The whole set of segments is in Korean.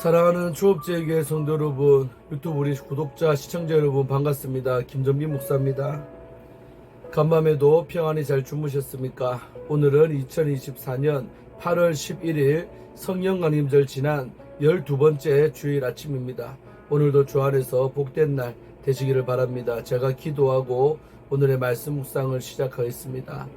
사랑하는 추업제교회 성도 여러분, 유튜브 우리 구독자, 시청자 여러분 반갑습니다. 김전빈 목사입니다. 간밤에도 평안히 잘 주무셨습니까? 오늘은 2024년 8월 11일 성령강림절 지난 12번째 주일 아침입니다. 오늘도 주 안에서 복된 날 되시기를 바랍니다. 제가 기도하고 오늘의 말씀 묵상을 시작하겠습니다.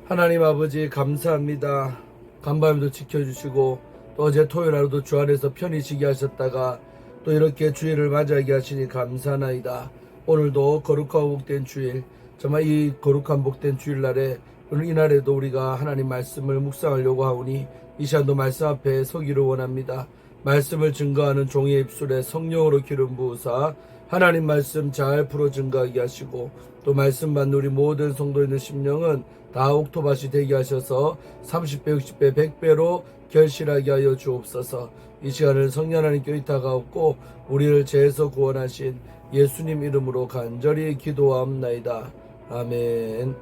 하나님 아버지 감사합니다. 간밤에도 지켜주시고 또 어제 토요일 하루도 주 안에서 편히 쉬게 하셨다가 또 이렇게 주일을 맞이하게 하시니 감사나이다. 오늘도 거룩하고 복된 주일, 정말 이 거룩한 복된 주일날에 오늘 이날에도 우리가 하나님 말씀을 묵상하려고 하오니 이 시간도 말씀 앞에 서기를 원합니다. 말씀을 증거하는 종의 입술에 성령으로 기름 부으사 하나님 말씀 잘 풀어 증거하게 하시고 또 말씀 받는 우리 모든 성도인의 심령은 다 옥토밭이 되게 하셔서 30배, 60배, 100배로 결실하게 하여 주옵소서. 이 시간을 성령 하나님께 의탁하옵고 우리를 죄에서 구원하신 예수님 이름으로 간절히 기도하옵나이다. 아멘.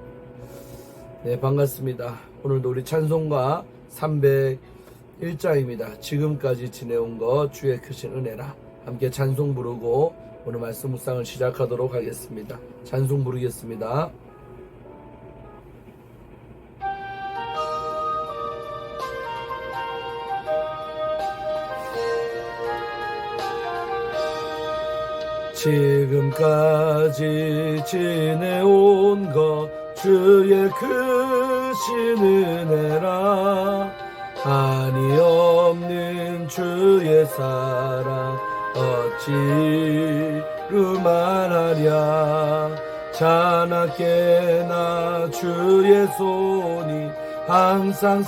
네, 반갑습니다. 오늘도 우리 찬송가 301장입니다. 지금까지 지내온 것 주의 크신 은혜라. 함께 찬송 부르고 오늘 말씀 묵상을 시작하도록 하겠습니다. 찬송 부르겠습니다. 지금까지 지내온 것 주의 크신 은혜라. 한이 없는 주의 사랑 어찌 말하랴. 자나깨나 주의 손이 항상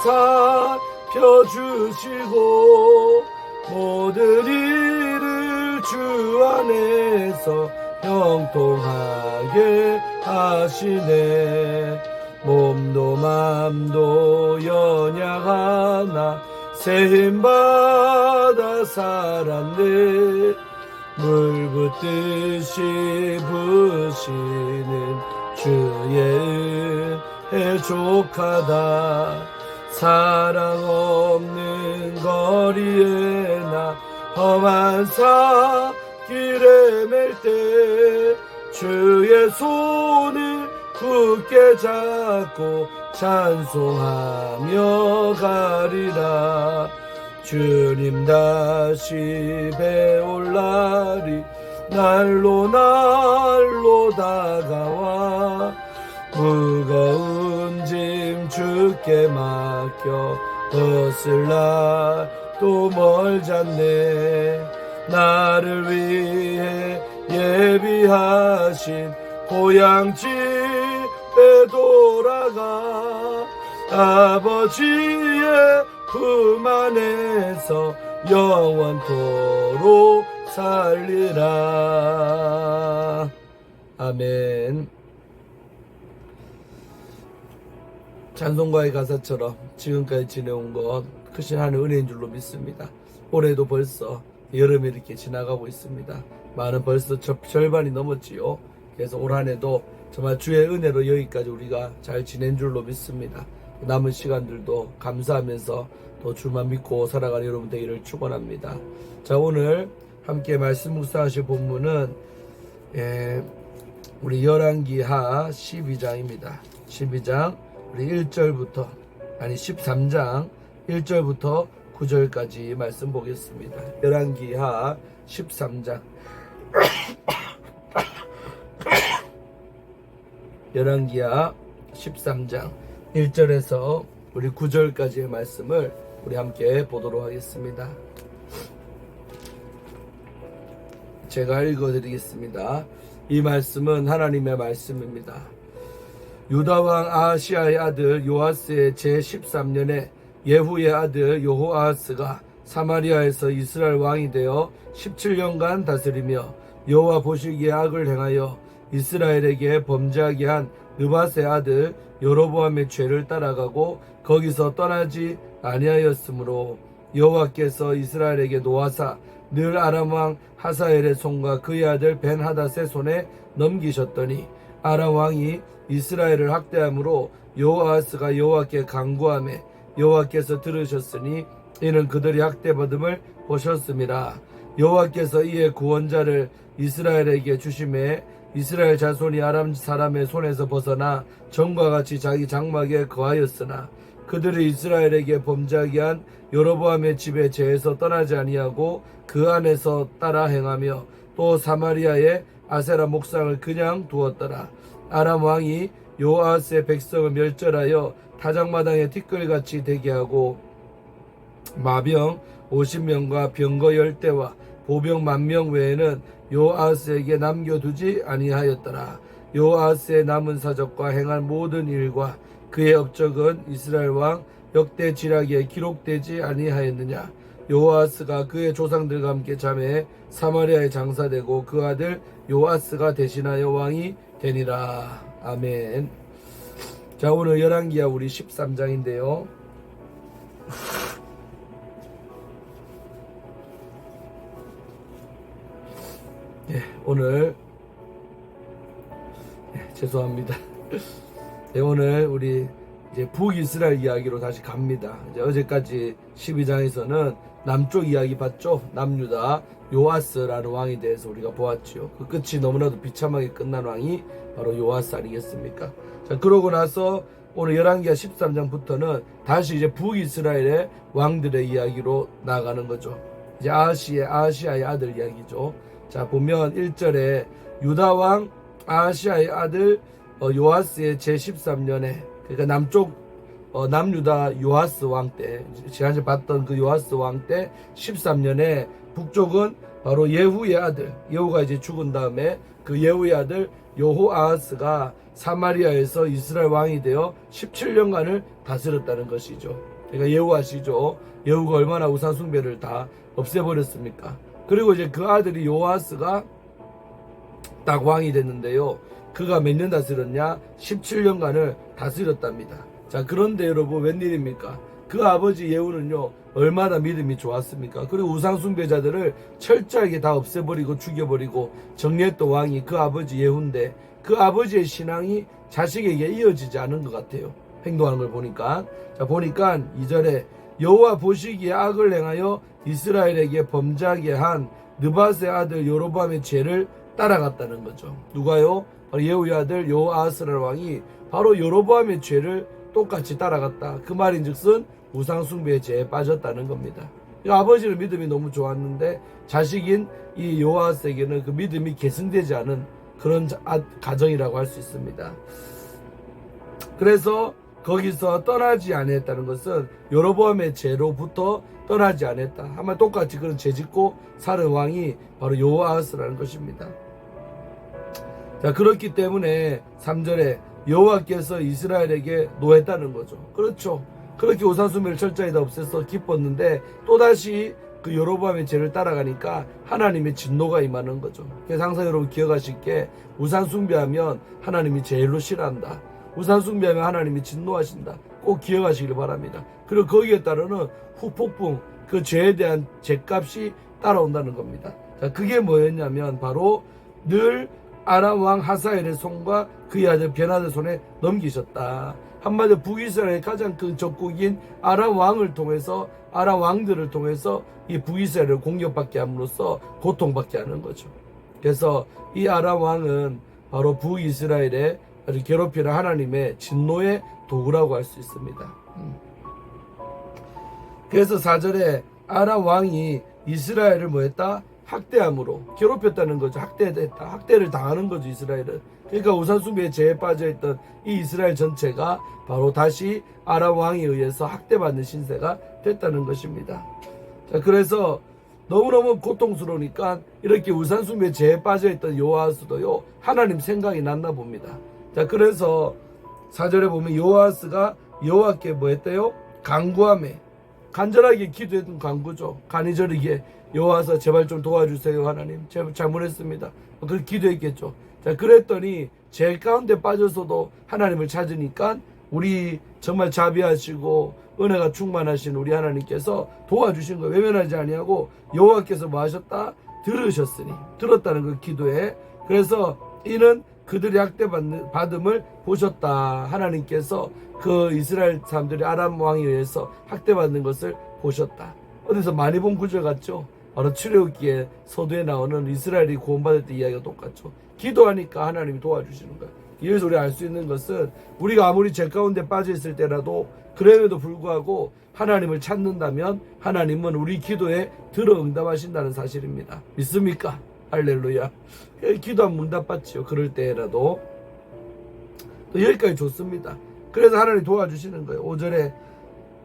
살펴주시고 모든 일을 주 안에서 형통하게 하시네. 몸도 맘도 연약하나 새 힘 받아 살았네. 물 붓듯이 부시는 주의 은혜 족하다. 사랑 없는 거리에 나 험한 길에 맬 때 주의 손을 굳게 잡고 찬송하며 가리라. 주님 다시 배올 날이 날로 다가와 무거운 짐 주께 맡겨 벗을 날 또 멀잖네. 나를 위해 예비하신 고향 집에 돌아가 아버지의 품 안에서 영원토록 살리라. 아멘. 찬송가의 가사처럼 지금까지 지내온 것 크신 하나님 은혜인 줄로 믿습니다. 올해도 벌써 여름이 이렇게 지나가고 있습니다. 많은 벌써 절반이 넘었지요. 그래서 올 한해도 정말 주의 은혜로 여기까지 우리가 잘 지낸 줄로 믿습니다. 남은 시간들도 감사하면서 또 주만 믿고 살아가는 여러분 되기를 축원합니다. 자, 오늘 함께 말씀 묵상하실 본문은 우리 열왕기하 12장입니다. 12장 우리 1절부터 13장 1절부터 9절까지 말씀 보겠습니다. 열왕기하 13장 열왕기하 13장 1절에서 우리 9절까지의 말씀을 우리 함께 보도록 하겠습니다. 제가 읽어드리겠습니다. 이 말씀은 하나님의 말씀입니다. 유다왕 아하시아의 아들 요아스의 제13년에 예후의 아들 여호아하스가 사마리아에서 이스라엘 왕이 되어 17년간 다스리며 여호와 보시기에 악을 행하여 이스라엘에게 범죄하게 한 느밧의 아들 여로보암의 죄를 따라가고 거기서 떠나지 아니하였으므로 여호와께서 이스라엘에게 노하사 늘 아람 왕 하사엘의 손과 그의 아들 벤하닷의 손에 넘기셨더니 아람 왕이 이스라엘을 학대함으로 여호아하스가 여호와께 간구하매 여호와께서 들으셨으니 이는 그들이 학대받음을 보셨음이라. 여호와께서 이의 구원자를 이스라엘에게 주심에 이스라엘 자손이 아람 사람의 손에서 벗어나 전과 같이 자기 장막에 거하였으나 그들이 이스라엘에게 범죄하게 한 여로보암의 집에 죄에서 떠나지 아니하고 그 안에서 따라 행하며 또 사마리아의 아세라 목상을 그냥 두었더라. 아람 왕이 요아스의 백성을 멸절하여 타작마당에 티끌같이 되게 하고 마병 50명과 병거 10대와 보병 10,000명 외에는 요아스에게 남겨두지 아니하였더라. 요아스의 남은 사적과 행한 모든 일과 그의 업적은 이스라엘 왕 역대 지략에 기록되지 아니하였느냐. 요아스가 그의 조상들과 함께 잠에 사마리아에 장사되고 그 아들 요아스가 대신하여 왕이 되니라. 아멘. 자, 오늘 열왕기야 우리 13장인데요. 오늘 죄송합니다. 오늘 우리 이제 북이스라엘 이야기로 다시 갑니다. 이제 어제까지 12장에서는 남쪽 이야기 봤죠. 남유다 요아스라는 왕에 대해서 우리가 보았지요. 그 끝이 너무나도 비참하게 끝난 왕이 바로 요아스 아니겠습니까? 자, 그러고 나서 오늘 열왕기야 13장부터는 다시 이제 북이스라엘의 왕들의 이야기로 나가는 거죠. 이제 아하시아의 아들 이야기죠. 자, 보면 1절에 유다 왕 아하시아의 아들 요아스의 제13년에, 그러니까 남쪽 남유다 요아스 왕 때, 지난주에 봤던 그 요아스 왕 때 13년에 북쪽은 바로 예후의 아들, 예후가 이제 죽은 다음에 그 예후의 아들 여호아하스가 사마리아에서 이스라엘 왕이 되어 17년간을 다스렸다는 것이죠. 그러니까 예후 아시죠? 예후가 얼마나 우상 숭배를 다 없애버렸습니까? 그리고 이제 그 아들이 요아스가 딱 왕이 됐는데요. 그가 몇 년 다스렸냐? 17년간을 다스렸답니다. 자, 그런데 여러분 웬일입니까? 그 아버지 예후는요, 얼마나 믿음이 좋았습니까? 그리고 우상숭배자들을 철저하게 다 없애버리고 죽여버리고 정리했던 왕이 그 아버지 예후인데 그 아버지의 신앙이 자식에게 이어지지 않은 것 같아요. 행동하는 걸 보니까. 자, 보니까 2절에 여호와 보시기에 악을 행하여 이스라엘에게 범죄하게 한 느밧의 아들 여로보암의 죄를 따라갔다는 거죠. 누가요? 바로 예후의 아들 여호아하스라는 왕이 바로 여로보암의 죄를 똑같이 따라갔다. 그 말인즉슨 우상숭배의 죄에 빠졌다는 겁니다. 아버지는 믿음이 너무 좋았는데 자식인 이 요아스에게는 그 믿음이 계승되지 않은 그런 가정이라고 할 수 있습니다. 그래서 거기서 떠나지 않았다는 것은 여로보암의 죄로부터 떠나지 않았다. 아마 똑같이 그런 죄 짓고 사는 왕이 바로 요아스라는 것입니다. 자, 그렇기 때문에 3절에 여호와께서 이스라엘에게 노했다는 거죠. 그렇죠. 그렇게 우상숭배를 철저히 다 없애서 기뻤는데 또다시 그 여로보암의 죄를 따라가니까 하나님의 진노가 임하는 거죠. 그래서 항상 여러분 기억하실 게 우상숭배하면 하나님이 제일로 싫어한다. 우상숭배하면 하나님이 진노하신다. 꼭 기억하시길 바랍니다. 그리고 거기에 따르는 후폭풍, 그 죄에 대한 죄값이 따라온다는 겁니다. 자, 그게 뭐였냐면 바로 늘 아람 왕 하사엘의 손과 그의 아들 베나의 손에 넘기셨다. 한마디로 북이스라엘의 가장 큰 적국인 아람 왕을 통해서, 아람 왕들을 통해서 이 북이스라엘을 공격받게 함으로써 고통받게 하는 거죠. 그래서 이 아람 왕은 바로 북이스라엘의 아주 괴롭히는 하나님의 진노의 도구라고 할 수 있습니다. 그래서 4절에 아람 왕이 이스라엘을 뭐했다? 학대함으로 괴롭혔다는 거죠. 학대했다. 학대를 당하는 거죠, 이스라엘은. 그러니까 우상숭배에 죄에 빠져있던 이 이스라엘 전체가 바로 다시 아람 왕에 의해서 학대받는 신세가 됐다는 것입니다. 자, 그래서 너무너무 고통스러우니까 이렇게 우상숭배에 죄에 빠져있던 요아스도요, 하나님 생각이 났나 봅니다. 자, 그래서 4절에 보면 요아스가 여호와께 뭐 했대요? 간구하매, 간절하게 기도했던 간구죠. 간이저리게 여호와서 제발 좀 도와주세요, 하나님. 제발 잘못했습니다. 그렇게 기도했겠죠. 자, 그랬더니 죄 가운데 빠져서도 하나님을 찾으니까 우리 정말 자비하시고 은혜가 충만하신 우리 하나님께서 도와주신 거예요. 외면하지 아니하고 여호와께서 뭐 하셨다? 들으셨으니, 들었다는 그 기도에. 그래서 이는 그들이 학대받음을 보셨다. 하나님께서 그 이스라엘 사람들이 아람 왕에 의해서 학대받는 것을 보셨다. 어디서 많이 본 구절 같죠? 바로 출애굽기에 서두에 나오는 이스라엘이 구원받을 때 이야기가 똑같죠. 기도하니까 하나님이 도와주시는 거예요. 여기서 우리가 알 수 있는 것은 우리가 아무리 죄 가운데 빠져 있을 때라도 그럼에도 불구하고 하나님을 찾는다면 하나님은 우리 기도에 들어 응답하신다는 사실입니다. 믿습니까? 할렐루야. 기도하면 응답받지요. 그럴 때라도. 또 여기까지 좋습니다. 그래서 하나님 도와주시는 거예요. 5절에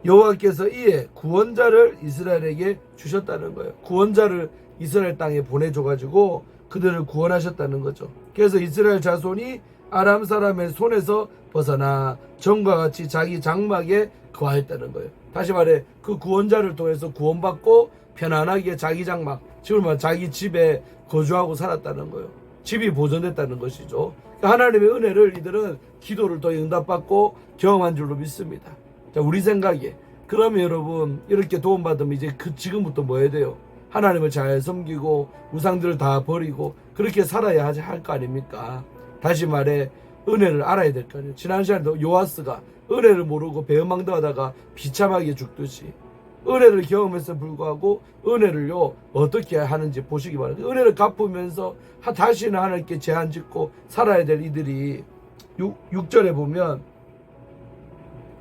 여호와께서 이에 구원자를 이스라엘에게 주셨다는 거예요. 구원자를 이스라엘 땅에 보내줘가지고 그들을 구원하셨다는 거죠. 그래서 이스라엘 자손이 아람 사람의 손에서 벗어나 전과 같이 자기 장막에 거하였다는 거예요. 다시 말해 그 구원자를 통해서 구원받고 편안하게 자기 장막, 지금 말 자기 집에 거주하고 살았다는 거예요. 집이 보존됐다는 것이죠. 하나님의 은혜를 이들은 기도를 더 응답받고 경험한 줄로 믿습니다. 자, 우리 생각에 그러면 여러분 이렇게 도움받으면 이제 지금부터 뭐 해야 돼요? 하나님을 잘 섬기고 우상들을 다 버리고 그렇게 살아야 할 거 아닙니까? 다시 말해 은혜를 알아야 될 거 아니에요. 지난 시간에도 요아스가 은혜를 모르고 배은망덕하다가 비참하게 죽듯이 은혜를 경험해서 불구하고 은혜를요 어떻게 하는지 보시기 바랍니다. 은혜를 갚으면서 다시는 하나님께 제한 짓고 살아야 될 이들이 6절에 보면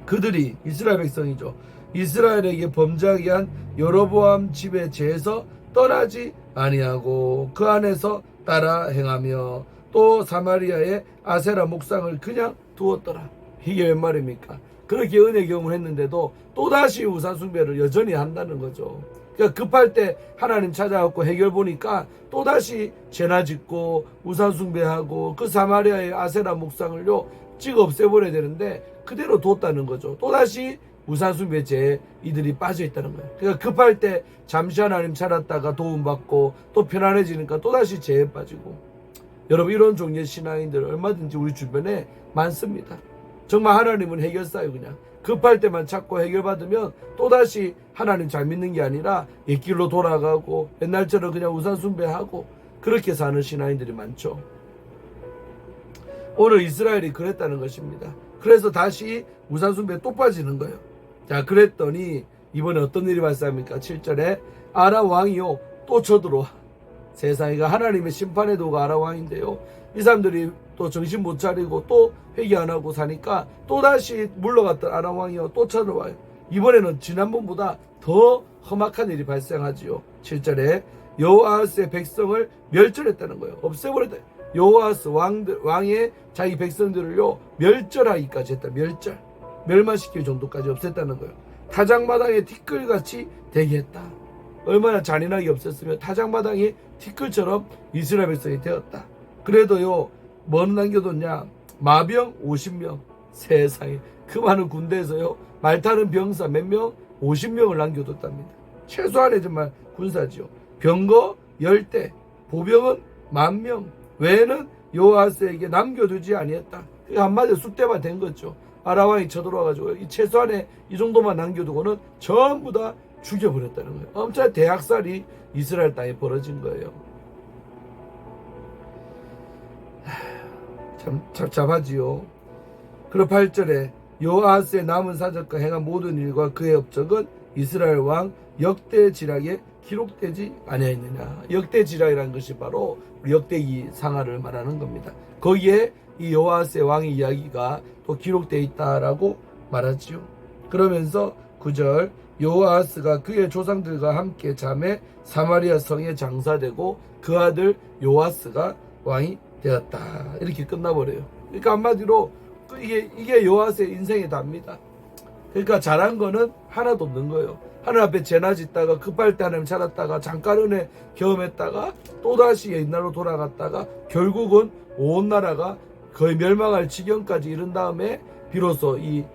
그들이 이스라엘 백성이죠. 이스라엘에게 범죄하게 한 여로보암 집의 죄에서 떠나지 아니하고 그 안에서 따라 행하며 또 사마리아의 아세라 목상을 그냥 두었더라. 이게 웬 말입니까? 그렇게 은혜 경험을 했는데도 또다시 우상 숭배를 여전히 한다는 거죠. 그러니까 급할 때 하나님 찾아갖고 해결 보니까 또다시 죄나 짓고 우상 숭배하고 그 사마리아의 아세라 목상을요 찍어 없애버려야 되는데 그대로 뒀다는 거죠. 또다시 우상 숭배죄에 이들이 빠져 있다는 거예요. 그러니까 급할 때 잠시 하나님 찾았다가 도움받고 또 편안해지니까 또다시 죄에 빠지고. 여러분 이런 종류의 신앙인들 얼마든지 우리 주변에 많습니다. 정말 하나님은 해결사예요. 그냥 급할 때만 찾고 해결받으면 또다시 하나님 잘 믿는 게 아니라 옛길로 돌아가고 옛날처럼 그냥 우상 숭배하고 그렇게 사는 신앙인들이 많죠. 오늘 이스라엘이 그랬다는 것입니다. 그래서 다시 우상 숭배에 또 빠지는 거예요. 자, 그랬더니 이번에 어떤 일이 발생합니까? 7절에 아람 왕이요 또 쳐들어와. 세상이가 하나님의 심판의 도가 아람 왕인데요. 이 사람들이 또 정신 못 차리고 또 회개 안 하고 사니까 또다시 물러갔던 아람 왕이요 또 쳐들어와요. 이번에는 지난번보다 더 험악한 일이 발생하지요. 7절에 여호아스의 백성을 멸절했다는 거예요. 없애버렸다. 여호아스 왕의 자기 백성들을요 멸절하기까지 했다. 멸망시킬 정도까지 없앴다는 거예요. 타작마당에 티끌같이 되게 했다. 얼마나 잔인하게 없앴으면 타작마당이 티끌처럼 이스라엘 백성이 되었다. 그래도요 뭐는 남겨뒀냐? 마병 50명. 세상에 그 많은 군대에서요 말타는 병사 몇 명? 50명을 남겨뒀답니다. 최소한의 정말 군사지요. 병거 10대, 보병은 10,000명 외에는 여호아스에게 남겨두지 아니했다. 한마디로 쑥대밭 된 거죠. 아람왕이 쳐들어와가지고 이 최소한의 이 정도만 남겨두고는 전부 다 죽여버렸다는 거예요. 엄청난 대학살이 이스라엘 땅에 벌어진 거예요. 참 답답하지요. 그리고 8절에 여호아스의 남은 사적과 행한 모든 일과 그의 업적은 이스라엘 왕 역대지략에 기록되지 아니하였느냐. 역대지략이라는 것이 바로 우리 역대기 상하를 말하는 겁니다. 거기에 이 여호아스의 왕의 이야기가 또 기록되어 있다라고 말하지요. 그러면서 9절 여호아스가 그의 조상들과 함께 잠에 사마리아 성에 장사되고 그 아들 요아스가 왕이 되었다. 이렇게 끝나버려요. 그러니까 한마디로 이게 여호아스의 인생의 답니다. 그러니까 잘한 거는 하나도 없는 거예요. 하늘 앞에 죄나 짓다가 급할 때 하나님 찾았다가 잠깐 은혜 경험했다가 또다시 옛날로 돌아갔다가 결국은 온 나라가 거의 멸망할 지경까지 이른 다음에 비로소 이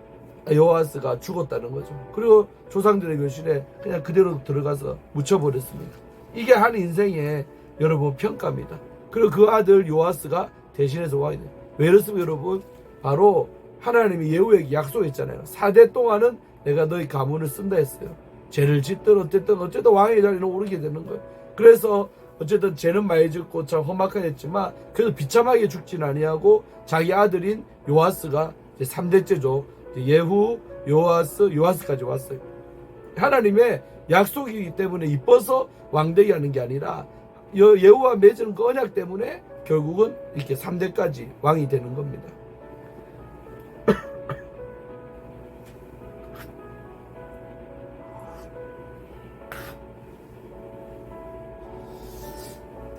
여호아스가 죽었다는 거죠. 그리고 조상들의 묘실에 그냥 그대로 들어가서 묻혀버렸습니다. 이게 한 인생의 여러분 평가입니다. 그리고 그 아들 요아스가 대신해서 왕이 돼요. 왜 이렇습니까 여러분? 바로 하나님이 예후에게 약속했잖아요. 4대 동안은 내가 너희 가문을 쓴다 했어요. 죄를 짓든 어쨌든 왕의 자리는 오르게 되는 거예요. 그래서 어쨌든 죄는 많이 짓고 참 험악하게 했지만 그래도 비참하게 죽지는 아니하고 자기 아들인 요아스가 이제 3대째죠. 예후, 요아스까지 왔어요. 하나님의 약속이기 때문에 이뻐서 왕되게 하는 게 아니라 예후와 맺은 그 언약 때문에 결국은 이렇게 3대까지 왕이 되는 겁니다.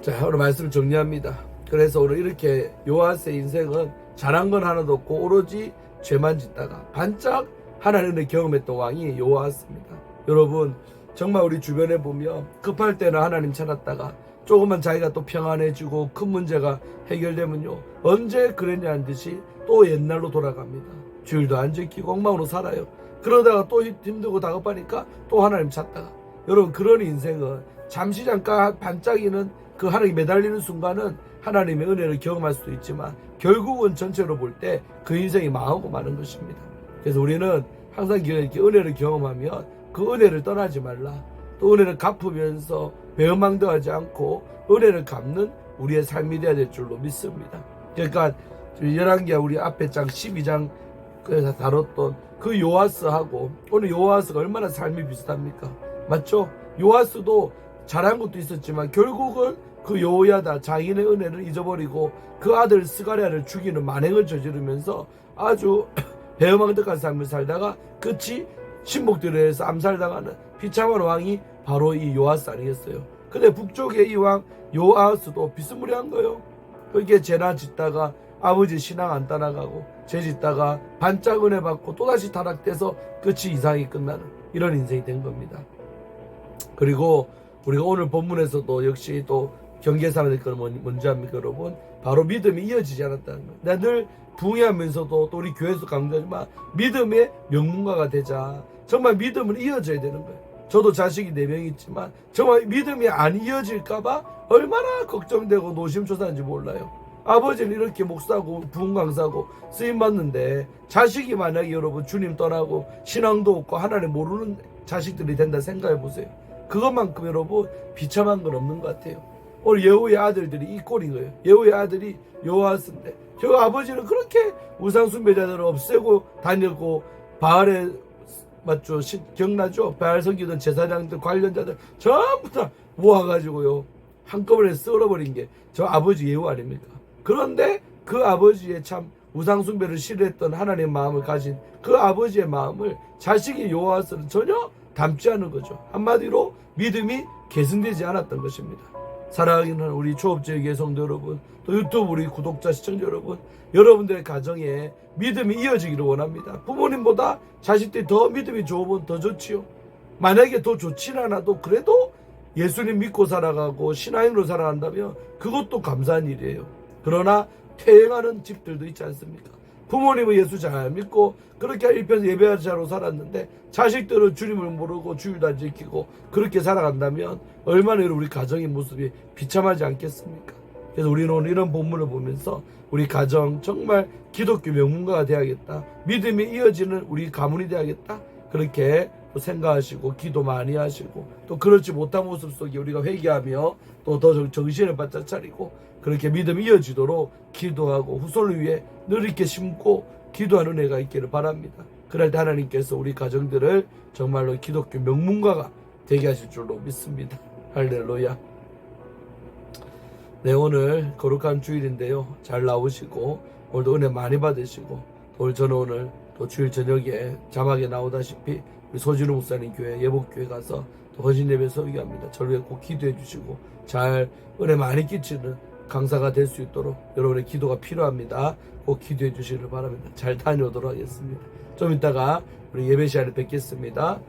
자, 오늘 말씀을 정리합니다. 그래서 오늘 이렇게 요아스의 인생은 잘한 건 하나도 없고 오로지 죄만 짓다가 반짝 하나님을 경험했던 왕이 요아스입니다. 여러분, 정말 우리 주변에 보면 급할 때는 하나님 찾았다가 조금만 자기가 또 평안해지고 큰 문제가 해결되면요, 언제 그랬냐는 듯이 또 옛날로 돌아갑니다. 주일도 안 지키고 엉망으로 살아요. 그러다가 또 힘들고 다급하니까 또 하나님 찾다가. 여러분, 그런 인생은 잠시 잠깐 반짝이는 그 하나님이 매달리는 순간은 하나님의 은혜를 경험할 수도 있지만 결국은 전체로 볼 때 그 인생이 망하고 마는 것입니다. 그래서 우리는 항상 이렇게 은혜를 경험하면 그 은혜를 떠나지 말라. 또 은혜를 갚으면서 배은망덕하지 않고 은혜를 갚는 우리의 삶이 되어야 될 줄로 믿습니다. 그러니까 열왕기하 우리 앞에 장 12장에서 다뤘던 그 요아스하고 오늘 요아스가 얼마나 삶이 비슷합니까? 맞죠? 요아스도 잘한 것도 있었지만 결국은 그 여호야다 자기의 은혜를 잊어버리고 그 아들 스가랴를 죽이는 만행을 저지르면서 아주 배은망덕한 삶을 살다가 끝이 신복들에 의해서 암살당하는 비참한 왕이 바로 이 요아스 아니겠어요? 근데 북쪽의 이 왕 요아스도 비스무리한 거예요. 그렇게 죄나 짓다가 아버지 신앙 안 따라가고 죄 짓다가 반짝 은혜 받고 또다시 타락돼서 끝이 이상이 끝나는 이런 인생이 된 겁니다. 그리고 우리가 오늘 본문에서도 역시 또 경계삼아야 될 건 뭔지 압니까, 여러분? 바로 믿음이 이어지지 않았다는 거예요. 내가 늘 부흥회하면서도 또 우리 교회에서 강조하지만 믿음의 명문가가 되자. 정말 믿음은 이어져야 되는 거예요. 저도 자식이 4명 있지만 정말 믿음이 안 이어질까봐 얼마나 걱정되고 노심초사한지 몰라요. 아버지는 이렇게 목사고 부흥 강사고 쓰임 받는데 자식이 만약에 여러분 주님 떠나고 신앙도 없고 하나님 모르는 자식들이 된다 생각해 보세요. 그것만큼 여러분 비참한 건 없는 것 같아요. 오늘 예후의 아들들이 이 꼴인 거예요. 예후의 아들이 요아스인데 저 아버지는 그렇게 우상 숭배자들을 없애고 다녔고 바알에 맞죠? 기억나죠? 바알 섬기던 제사장들 관련자들 전부 다 모아가지고요 한꺼번에 썰어버린 게 저 아버지 예후 아닙니까? 그런데 그 아버지의 참 우상 숭배를 싫어했던 하나님의 마음을 가진 그 아버지의 마음을 자식이 요아스는 전혀 담지 않은 거죠. 한마디로 믿음이 계승되지 않았던 것입니다. 사랑하는 우리 초업제의 성도 여러분, 또 유튜브 우리 구독자 시청자 여러분, 여러분들의 가정에 믿음이 이어지기를 원합니다. 부모님보다 자식들이 더 믿음이 좋으면 더 좋지요. 만약에 더 좋지는 않아도 그래도 예수님 믿고 살아가고 신앙인으로 살아간다면 그것도 감사한 일이에요. 그러나 퇴행하는 집들도 있지 않습니까? 부모님은 예수 잘 믿고 그렇게 일편 예배자로 살았는데 자식들은 주님을 모르고 주일도 안 지키고 그렇게 살아간다면 얼마나 우리 가정의 모습이 비참하지 않겠습니까? 그래서 우리는 오늘 이런 본문을 보면서 우리 가정 정말 기독교 명문가가 되어야겠다. 믿음이 이어지는 우리 가문이 되어야겠다. 그렇게 생각하시고 기도 많이 하시고 또 그렇지 못한 모습 속에 우리가 회개하며 또 더 정신을 바짝 차리고 그렇게 믿음이 이어지도록 기도하고 후손을 위해 늘 이렇게 심고 기도하는 은혜가 있기를 바랍니다. 그럴 때 하나님께서 우리 가정들을 정말로 기독교 명문가가 되게 하실 줄로 믿습니다. 할렐루야. 네, 오늘 거룩한 주일인데요. 잘 나오시고 오늘도 은혜 많이 받으시고 오늘 저는 오늘 또 주일 저녁에 자막에 나오다시피 우리 소진우 목사님 교회 예복교회 가서 또 헌신 예배 설교합니다. 저를 위해 꼭 기도해 주시고 잘 은혜 많이 끼치는 강사가 될 수 있도록 여러분의 기도가 필요합니다. 꼭 기도해 주시길 바랍니다. 잘 다녀오도록 하겠습니다. 좀 이따가 우리 예배 시간에 뵙겠습니다.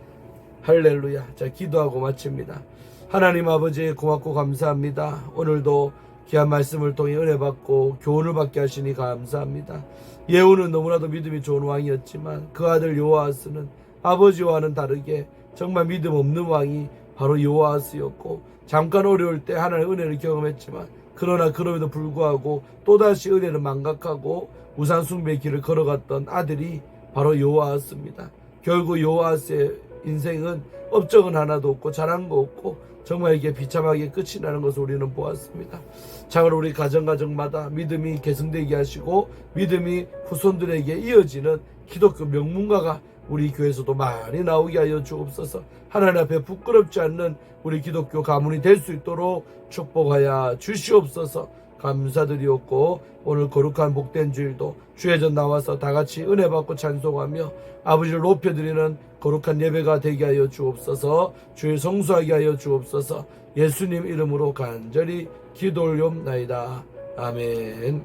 할렐루야. 자, 기도하고 마칩니다. 하나님 아버지 고맙고 감사합니다. 오늘도 귀한 말씀을 통해 은혜 받고 교훈을 받게 하시니 감사합니다. 예후는 너무나도 믿음이 좋은 왕이었지만 그 아들 요아스는 아버지와는 다르게 정말 믿음 없는 왕이 바로 요아스였고 잠깐 어려울 때 하나님의 은혜를 경험했지만 그러나 그럼에도 불구하고 또다시 은혜를 망각하고 우상 숭배의 길을 걸어갔던 아들이 바로 요아스입니다. 결국 요아스의 인생은 업적은 하나도 없고 잘한 거 없고 정말 이게 비참하게 끝이 나는 것을 우리는 보았습니다. 참으로 우리 가정마다 믿음이 계승되게 하시고 믿음이 후손들에게 이어지는 기독교 명문가가 우리 교회에서도 많이 나오게 하여 주옵소서. 하나님 앞에 부끄럽지 않는 우리 기독교 가문이 될 수 있도록 축복하여 주시옵소서. 감사드리옵고 오늘 거룩한 복된 주일도 주의 전 나와서 다같이 은혜 받고 찬송하며 아버지를 높여드리는 거룩한 예배가 되게 하여 주옵소서. 주의 성수하게 하여 주옵소서. 예수님 이름으로 간절히 기도 올리옵나이다. 아멘.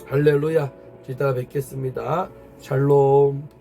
할렐루야. 이따가 뵙겠습니다. 샬롬.